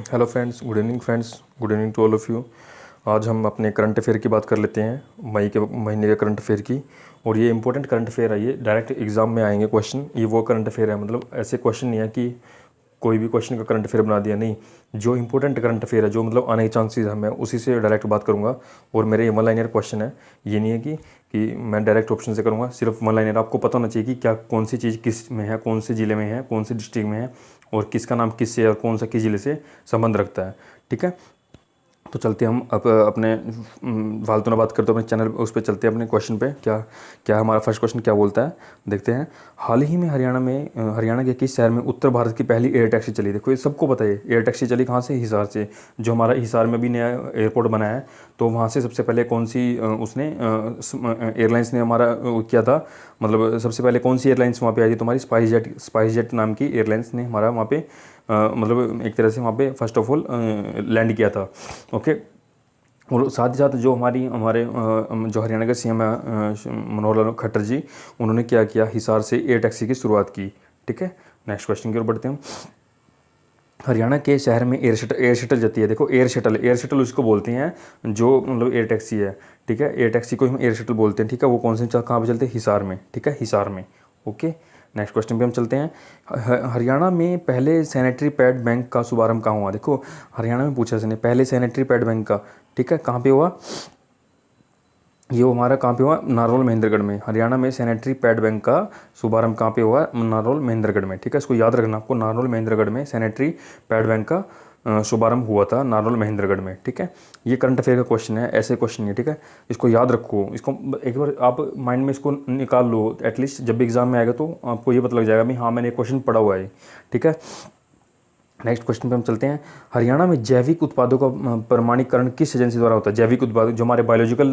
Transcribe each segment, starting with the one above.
Hello friends, good evening friends, good evening to all of you. आज हम अपने current affair की बात कर लेते हैं, मई के महीने के करंट अफेयर की। और ये इंपॉर्टेंट करंट अफेयर है, ये डायरेक्ट एग्जाम में आएंगे क्वेश्चन। ये वो करंट अफेयर है, मतलब ऐसे क्वेश्चन नहीं है कि कोई भी क्वेश्चन का करंट अफेयर बना दिया, नहीं। जो इंपॉर्टेंट करंट अफेयर है, जो मतलब आने के चांसेस है, मैं उसी से डायरेक्ट बात करूंगा। और मेरे ये वन लाइनर क्वेश्चन है, ये नहीं है कि मैं डायरेक्ट ऑप्शन से करूंगा। सिर्फ वन लाइनर। आपको पता होना चाहिए कि क्या कौन सी चीज़ किस में है, कौन से ज़िले में है, कौन से डिस्ट्रिक्ट में है, और किसका नाम किस से और कौन सा किस ज़िले से संबंध रखता है। ठीक है, तो चलते हम अपने फालतू ना बात करते अपने चैनल उस पर चलते हैं अपने क्वेश्चन पे। क्या क्या हमारा फर्स्ट क्वेश्चन क्या बोलता है, देखते हैं। हाल ही में हरियाणा के किस शहर में उत्तर भारत की पहली एयर टैक्सी चली? देखो ये सबको पता है, एयर टैक्सी चली कहाँ से? हिसार से। जो हमारा हिसार में भी नया एयरपोर्ट बना है, तो वहाँ से सबसे पहले कौन सी उसने एयरलाइंस ने हमारा किया था, मतलब सबसे पहले कौन सी एयरलाइंस वहाँ पे आई थी? तुम्हारी स्पाइस जेट नाम की एयरलाइंस ने हमारा वहाँ पे मतलब एक तरह से वहाँ पे फर्स्ट ऑफ ऑल लैंड किया था। ओके। और साथ ही साथ जो हमारे जो हरियाणा के सीएम है मनोहर लाल खट्टर जी, उन्होंने क्या किया? हिसार से एयर टैक्सी की शुरुआत की। ठीक है, नेक्स्ट क्वेश्चन की ओर बढ़ते हैं। हरियाणा के शहर में एयर शटल जाती है। देखो एयर शटल उसको बोलते हैं जो मतलब एयर टैक्सी है। ठीक है, एयर टैक्सी को हम एयर शटल बोलते हैं। ठीक है, वो कौन से कहाँ पे चलते हैं? हिसार में। ठीक है, हिसार में। ओके, नेक्स्ट क्वेश्चन पे हम चलते हैं। हरियाणा में पहले सैनिटरी पैड बैंक का शुभारंभ कहाँ हुआ? देखो हरियाणा में पूछा इसने पहले सैनिटरी पैड बैंक का। ठीक है, कहाँ पे हुआ? ये हमारा कहाँ पे हुआ? नारनौल महेंद्रगढ़ में। हरियाणा में सैनिटरी पैड बैंक का शुभारंभ कहाँ पे हुआ? नारनौल महेंद्रगढ़ में। ठीक है, इसको याद रखना आपको, नारनौल महेंद्रगढ़ में सैनिटरी पैड बैंक का शुभारंभ हुआ था, नारनौल महेंद्रगढ़ में। ठीक है, ये करंट अफेयर का क्वेश्चन है, ऐसे क्वेश्चन नहीं है। ठीक है, इसको याद रखो, इसको एक बार आप माइंड में इसको निकाल लो एटलीस्ट, जब भी एग्जाम में आएगा तो आपको ये पता लग जाएगा भाई हाँ मैंने क्वेश्चन पढ़ा हुआ है। ठीक है, नेक्स्ट क्वेश्चन पे हम चलते हैं। हरियाणा में जैविक उत्पादों का प्रमाणीकरण किस एजेंसी द्वारा होता है? जैविक उत्पाद जो हमारे बायोलॉजिकल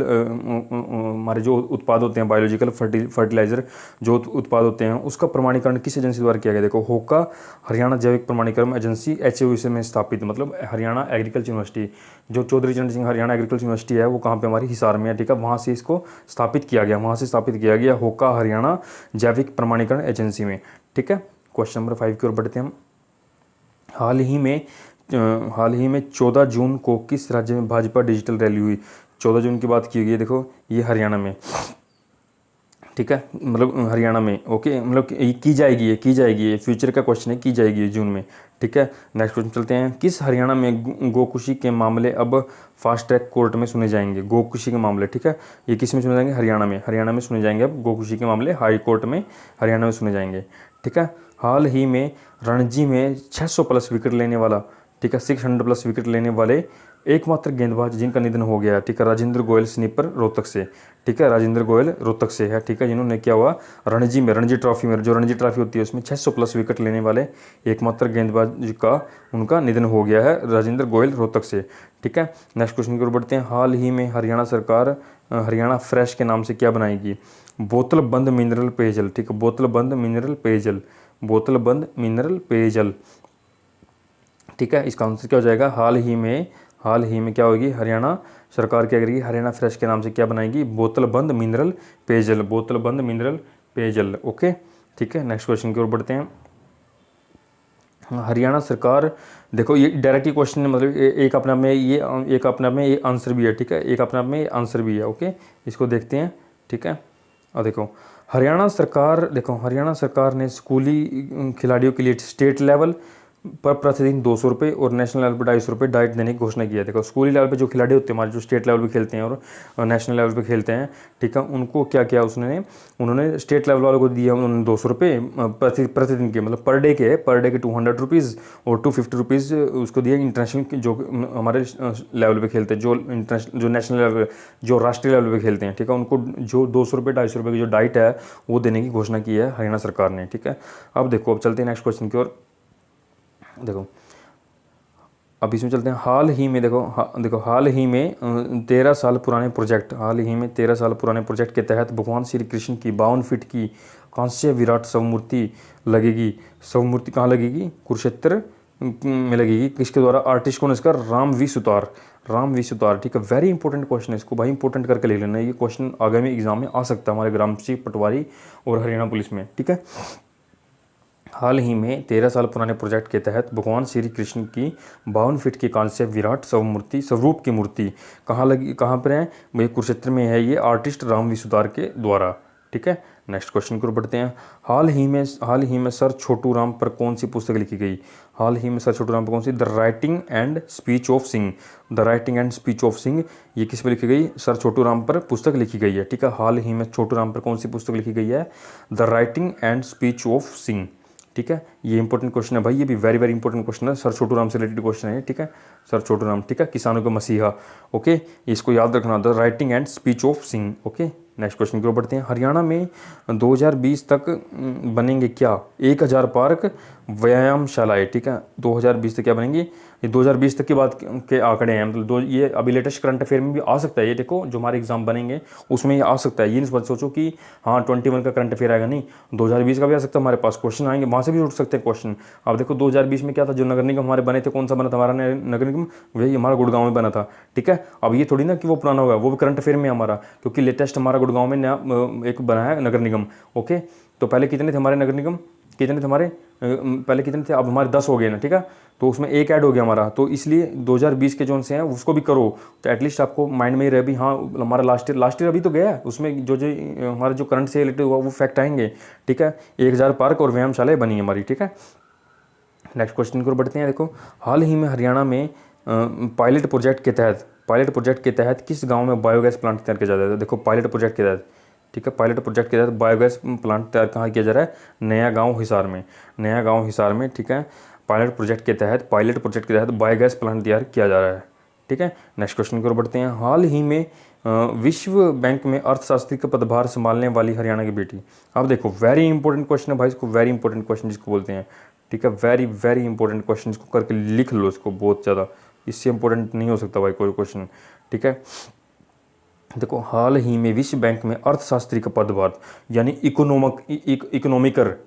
हमारे जो उत्पाद होते हैं, बायोलॉजिकल फर्टिलाइजर जो उत्पाद होते हैं, उसका प्रमाणीकरण किस एजेंसी द्वारा किया गया? देखो होका, हरियाणा जैविक प्रमाणीकरण एजेंसी, HAOC में स्थापित, मतलब हरियाणा एग्रीकल्चर यूनिवर्सिटी, जो चौधरी चरण सिंह हरियाणा एग्रीकल्चर यूनिवर्सिटी है, वो कहाँ पे? हमारी हिसार में है। ठीक है, वहाँ से इसको स्थापित किया गया, वहाँ से स्थापित किया गया होका हरियाणा जैविक प्रमाणीकरण एजेंसी में। ठीक है, क्वेश्चन नंबर 5 की ओर बढ़ते हैं हम। हाल ही में 14 जून को किस राज्य में भाजपा डिजिटल रैली हुई? 14 जून की बात की गई है, देखो ये हरियाणा में। ठीक है, मतलब हरियाणा में। ओके, मतलब की जाएगी, ये फ्यूचर का क्वेश्चन है, की जाएगी जून में। ठीक है, नेक्स्ट क्वेश्चन चलते हैं। किस हरियाणा में गोकुशी के मामले अब फास्ट ट्रैक कोर्ट में सुने जाएंगे? गोकुशी के मामले। ठीक है, ये किस में सुने जाएंगे? हरियाणा में सुने जाएंगे अब गोकुशी के मामले, हाई कोर्ट में हरियाणा में सुने जाएंगे। ठीक है, हाल ही में रणजी में 600 प्लस विकेट लेने वाला, ठीक है 600 प्लस विकेट लेने वाले एकमात्र गेंदबाज जिनका निधन हो गया, ठीक है, राजेंद्र गोयल स्नीपर रोहतक से। ठीक है, राजेंद्र गोयल रोहतक से है। ठीक है, जिन्होंने क्या हुआ रणजी ट्रॉफी में, जो रणजी ट्रॉफी होती है उसमें 600 प्लस विकेट लेने वाले एकमात्र गेंदबाज का उनका निधन हो गया है, राजेंद्र गोयल रोहतक से। ठीक है, नेक्स्ट क्वेश्चन की ओर बढ़ते हैं। हाल ही में हरियाणा सरकार हरियाणा फ्रेश के नाम से क्या बनाएगी? बोतल बंद मिनरल पेयजल। ठीक है, बोतल बंद मिनरल पेयजल, बोतल बंद मिनरल पेयजल। ठीक है, इसका आंसर क्या हो जाएगा? हाल ही में क्या होगी? हरियाणा सरकार क्या करेगी? हरियाणा फ्रेश के नाम से क्या बनाएगी? बोतल बंद मिनरल पेयजल, बोतल बंद मिनरल पेयजल। ओके, ठीक है, नेक्स्ट क्वेश्चन की ओर बढ़ते हैं। हरियाणा सरकार, देखो ये डायरेक्ट क्वेश्चन है, मतलब एक अपने आप में ये, एक अपने आप में ये आंसर भी है। ठीक है, एक अपने आप में ये आंसर भी है। ओके, इसको देखते हैं। ठीक है, और देखो हरियाणा सरकार ने स्कूली खिलाड़ियों के लिए स्टेट लेवल पर प्रतिदिन 200 रुपये और नेशनल लेवल पर 250 रुपये डाइट देने की घोषणा की है। देखो स्कूली लेवल पे जो खिलाड़ी होते हैं हमारे, जो स्टेट लेवल पे खेलते हैं और नेशनल लेवल पे खेलते हैं, ठीक है, उनको क्या किया उन्होंने स्टेट लेवल वालों को दिया उन्होंने 200 रुपये प्रतिदिन के, मतलब पर डे के 200 रुपीज़ और 250 रुपीज़ उसको दिया इंटरनेशनल जो हमारे लेवल पे खेलते हैं, जो इंटरनेशनल जो नेशनल लेवल जो राष्ट्रीय लेवल पे खेलते हैं। ठीक है, उनको जो 200 रुपये 250 रुपये की जो डाइट है वो देने की घोषणा की है हरियाणा सरकार ने। ठीक है, अब देखो, अब चलते हैं नेक्स्ट क्वेश्चन की ओर। देखो अब इसमें चलते हैं। हाल ही में देखो हाल ही में 13 साल पुराने प्रोजेक्ट के तहत भगवान श्री कृष्ण की 52 फीट की कांस्य विराट शव मूर्ति लगेगी। शव मूर्ति कहाँ लगेगी? कुरुक्षेत्र में लगेगी। किसके द्वारा? आर्टिस्ट कौन इसका? राम वी सुतार। ठीक है, वेरी इंपॉर्टेंट क्वेश्चन है, इसको भाई इंपॉर्टेंट करके ले लेना। ये क्वेश्चन आगामी एग्जाम में आ सकता है हमारे ग्राम सी पटवारी और हरियाणा पुलिस में। ठीक है, हाल ही में 13 साल पुराने प्रोजेक्ट के तहत भगवान श्री कृष्ण की 52 फीट की कांस्य विराट स्वरूप की मूर्ति कहाँ पर है? ये कुरुक्षेत्र में है। ये आर्टिस्ट राम विसुदार के द्वारा। ठीक है, नेक्स्ट क्वेश्चन की ओर बढ़ते हैं। हाल ही में सर छोटू राम पर कौन सी पुस्तक लिखी गई? हाल ही में सर छोटू राम पर कौन सी? The writing and speech of Singh. The writing and speech of Singh, ये किस पर लिखी गई? सर छोटू राम पर पुस्तक लिखी गई है। ठीक है, हाल ही में छोटू राम पर कौन सी पुस्तक लिखी गई है? The writing and speech of Singh. ठीक है, ये इंपॉर्टेंट क्वेश्चन है भाई, ये भी वेरी वेरी इंपॉर्टेंट क्वेश्चन है, सर छोटू राम से रिलेटेड क्वेश्चन है। ठीक है, सर छोटू राम, ठीक है, किसानों का मसीहा। ओके, इसको याद रखना, the writing and speech of Singh. Okay, next question की ओर बढ़ते हैं। हरियाणा में 2020 तक बनेंगे क्या? 1000 पार्क व्यायामशालाएं। ठीक है, 2020 तक क्या बनेंगी? ये 2020 तक की बात के आंकड़े हैं, मतलब ये अभी लेटेस्ट करंट अफेयर में भी आ सकता है। ये देखो, जो हमारे एग्जाम बनेंगे उसमें ये आ सकता है। ये नहीं सोचो कि हाँ 21 का करंट अफेयर आएगा, नहीं, 2020 का भी आ सकता है। हमारे पास क्वेश्चन आएंगे, वहाँ से भी उठ सकते हैं क्वेश्चन। अब देखो 2020 में क्या था, जो नगर निगम हमारे बने थे, कौन सा बना था हमारा नगर निगम? वही हमारा गुड़गांव में बना था। ठीक है, अब ये थोड़ी ना कि वो पुराना होगा, वो भी करंट अफेयर में हमारा, क्योंकि लेटेस्ट हमारा गुड़गांव में नया एक बना है नगर निगम। ओके, तो पहले कितने थे हमारे नगर निगम? कितने थे हमारे? पहले कितने थे? अब हमारे 10 हो गए ना। ठीक है, तो उसमें एक ऐड हो गया हमारा, तो इसलिए 2020 के जोन से हैं उसको भी करो, तो एटलीस्ट आपको माइंड में ही रहे भी हाँ हमारा लास्ट ईयर अभी तो गया है, उसमें जो हमारा जो करंट से रिलेटेड हुआ वो फैक्ट आएंगे। ठीक है, 1000 पार्क और व्यायामशालाएं बनी हमारी। ठीक है, नेक्स्ट क्वेश्चन की ओर बढ़ते हैं। देखो, हाल ही में हरियाणा में पायलट प्रोजेक्ट के तहत किस गांव में बायोगैस प्लांट तैयार किया जा रहा है? देखो, पायलट प्रोजेक्ट के तहत, ठीक है, पायलट प्रोजेक्ट के तहत बायोगैस प्लांट तैयार कहाँ किया जा रहा है? नया गांव हिसार में। ठीक है, पायलट प्रोजेक्ट के तहत बायोगैस प्लांट तैयार किया जा रहा है। ठीक है, नेक्स्ट क्वेश्चन की ओर बढ़ते हैं। हाल ही में विश्व बैंक में अर्थशास्त्री का पदभार संभालने वाली हरियाणा की बेटी। अब देखो, वेरी इंपॉर्टेंट क्वेश्चन है भाई, इसको वेरी इंपॉर्टेंट क्वेश्चन जिसको बोलते हैं। ठीक है, वेरी वेरी इंपॉर्टेंट क्वेश्चन, इसको करके लिख लो इसको बहुत ज़्यादा, इससे इंपॉर्टेंट नहीं हो सकता भाई कोई क्वेश्चन। ठीक है, देखो, हाल ही में विश्व बैंक में अर्थशास्त्री का पदभार, यानी इकोनॉमिकर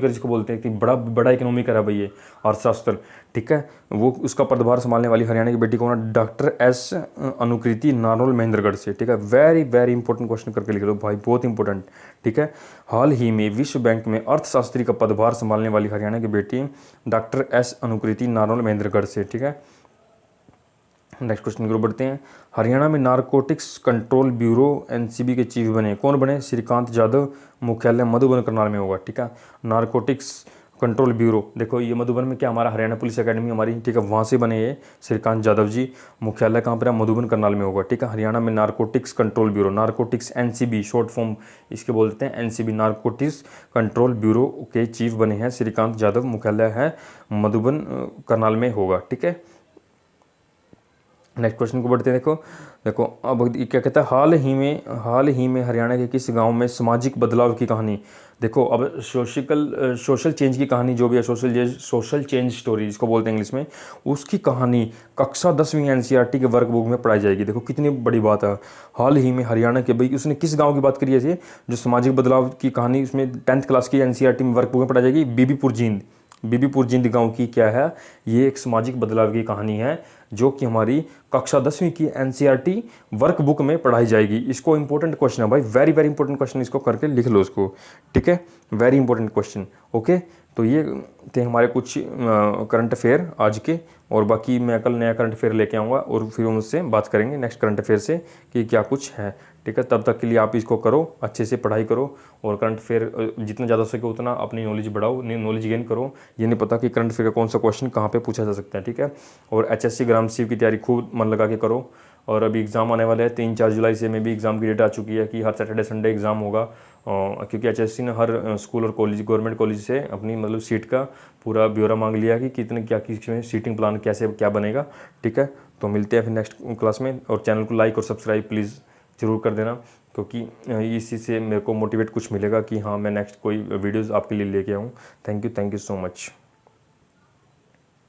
जिसको बोलते हैं कि बड़ा इकोनॉमिकर है भाई ये अर्थशास्त्र। ठीक है, वो उसका पदभार संभालने वाली हरियाणा की बेटी कौन है? डॉक्टर एस अनुकृति नारोल महेंद्रगढ़ से। ठीक है, वेरी वेरी इंपॉर्टेंट क्वेश्चन करके लिख लो भाई, बहुत इंपॉर्टेंट। ठीक है, हाल ही में विश्व बैंक में अर्थशास्त्री का पदभार संभालने वाली हरियाणा की बेटी डॉक्टर एस अनुकृति नारोल महेंद्रगढ़ से। ठीक है, नेक्स्ट क्वेश्चन की ओर बढ़ते हैं। हरियाणा में नारकोटिक्स कंट्रोल ब्यूरो एनसीबी के चीफ बने, कौन बने? श्रीकांत जाधव, मुख्यालय मधुबन करनाल में होगा। ठीक है, नारकोटिक्स कंट्रोल ब्यूरो, देखो ये मधुबन में क्या हमारा हरियाणा पुलिस अकेडमी हमारी, ठीक है, वहाँ से बने ये श्रीकांत जाधव जी। मुख्यालय कहाँ पर है? मधुबन करनाल में होगा। ठीक है, हरियाणा में narcotics control bureau, narcotics NCB short form इसके बोलते हैं, एनसीबी नारकोटिक्स कंट्रोल ब्यूरो के चीफ बने हैं श्रीकांत जाधव। मुख्यालय है मधुबन करनाल में होगा। ठीक है, नेक्स्ट क्वेश्चन को बढ़ते हैं। देखो अब क्या कहता है, हाल ही में हरियाणा के किस गांव में सामाजिक बदलाव की कहानी। देखो, अब सोशल चेंज की कहानी जो भी है, सोशल चेंज स्टोरी जिसको बोलते हैं इंग्लिश में, उसकी कहानी कक्षा 10वीं एनसीईआरटी के वर्क बुक में पढ़ाई जाएगी। देखो कितनी बड़ी बात है। हाल ही में हरियाणा के, भाई उसने किस गाँव की बात करी है? जो सामाजिक बदलाव की कहानी उसमें 10th क्लास की एनसीईआरटी में वर्क बुक में पढ़ाई जाएगी। बीबीपुर जींद गांव की क्या है? ये एक सामाजिक बदलाव की कहानी है जो कि हमारी कक्षा 10वीं की एनसीईआरटी वर्क बुक में पढ़ाई जाएगी। इसको इंपॉर्टेंट क्वेश्चन है भाई, वेरी वेरी इंपॉर्टेंट क्वेश्चन, इसको करके लिख लो इसको। ठीक है, वेरी इंपॉर्टेंट क्वेश्चन। ओके, तो ये थे हमारे कुछ करंट अफेयर आज के, और बाकी मैं कल नया करंट अफेयर लेके आऊँगा और फिर हम उससे बात करेंगे नेक्स्ट करंट अफेयर से कि क्या कुछ है। ठीक है, तब तक के लिए आप इसको करो, अच्छे से पढ़ाई करो और करंट अफेयर जितना ज़्यादा सके उतना अपनी नॉलेज बढ़ाओ, नॉलेज गेन करो। ये नहीं पता कि करंट अफेयर का कौन सा क्वेश्चन कहाँ पे पूछा जा सकता है। ठीक है, और एचएससी ग्राम सेवक की तैयारी खूब मन लगा के करो। और अभी एग्ज़ाम आने वाले हैं 3-4 जुलाई से, में भी एग्ज़ाम की डेट आ चुकी है कि हर सैटरडे संडे एग्ज़ाम होगा, क्योंकि एचएससी ने हर स्कूल और कॉलेज, गवर्नमेंट कॉलेज से अपनी मतलब सीट का पूरा ब्यौरा मांग लिया कि कितने क्या किसमें सीटिंग प्लान कैसे क्या बनेगा। ठीक है, तो मिलते हैं फिर नेक्स्ट क्लास में, और चैनल को लाइक और सब्सक्राइब प्लीज़ ज़रूर कर देना, क्योंकि इसी से मेरे को मोटिवेट कुछ मिलेगा कि हाँ मैं नेक्स्ट कोई वीडियोज़ आपके लिए लेके आऊँ। Thank you so much.